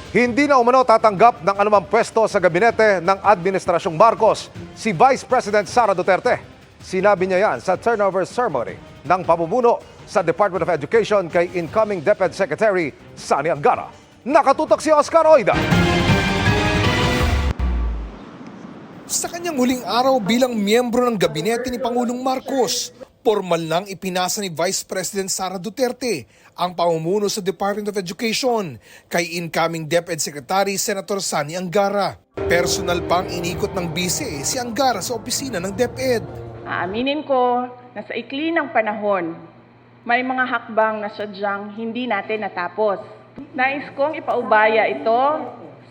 Hindi na umano tatanggap ng anumang pwesto sa gabinete ng Administrasyong Marcos si Vice President Sara Duterte. Sinabi niya yan sa turnover ceremony ng pamumuno sa Department of Education kay incoming DepEd Secretary Sani Angara. Nakatutok si Oscar Oida. Sa kanyang huling araw bilang miyembro ng gabinete ni Pangulong Marcos, formal nang ipinasa ni Vice President Sara Duterte ang pamumuno sa Department of Education kay incoming DepEd Secretary Senator Sani Angara. Personal pang inikot ng bise si Angara sa opisina ng DepEd. Aaminin ko na sa ikli ng panahon, may mga hakbang na sadyang hindi natin natapos. Nais kong ipaubaya ito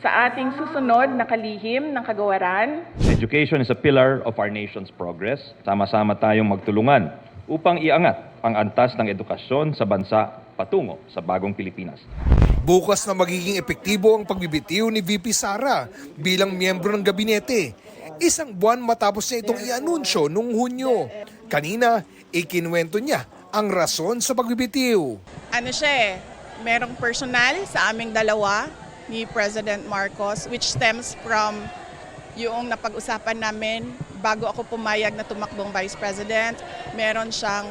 sa ating susunod na kalihim ng kagawaran. Education is a pillar of our nation's progress. Sama-sama tayong magtulungan upang iangat ang antas ng edukasyon sa bansa patungo sa bagong Pilipinas. Bukas na magiging epektibo ang pagbibitiw ni VP Sara bilang miyembro ng gabinete. Isang buwan matapos niya itong i-anunsyo noong Hunyo. Kanina, ikinwento niya ang rason sa pagbibitiw. Merong personal sa aming dalawa ni President Marcos which stems from yung napag-usapan namin bago ako pumayag na tumakbong Vice President. Meron siyang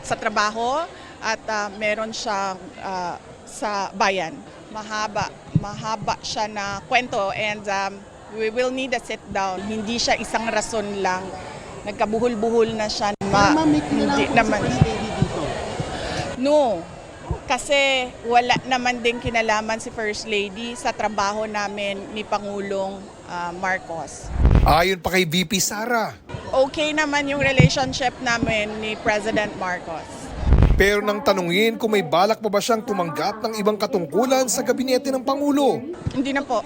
sa trabaho at meron siyang sa bayan. Mahaba siya na kwento and we will need a sit down. Hindi siya isang rason lang. Nagkabuhol-buhol na siya. Hindi naman. No. Kasi wala naman din kinalaman si First Lady sa trabaho namin ni Pangulong Marcos. Ayon pa kay VP Sara. Okay naman yung relationship namin ni President Marcos. Pero nang tanungin kung may balak pa ba siyang tumanggap ng ibang katungkulan sa gabinete ng Pangulo. Hindi na po.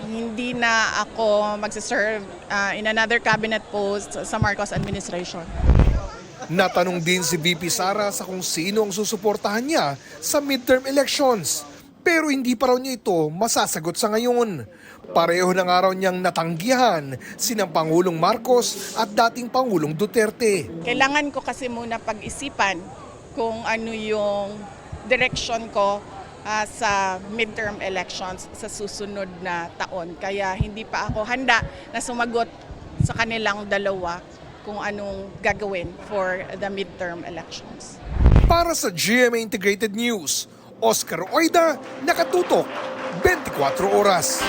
Hindi na ako magsiserve in another cabinet post sa Marcos administration. Natanong din si VP Sara sa kung sino ang susuportahan niya sa midterm elections. Pero hindi pa raw niya ito masasagot sa ngayon. Pareho ng araw niyang natanggihan sinang Pangulong Marcos at dating Pangulong Duterte. Kailangan ko kasi muna pag-isipan kung ano yung direction ko sa midterm elections sa susunod na taon. Kaya hindi pa ako handa na sumagot sa kanilang dalawa kung anong gagawin for the midterm elections. Para sa GMA Integrated News, Oscar Oida, nakatutok 24 oras.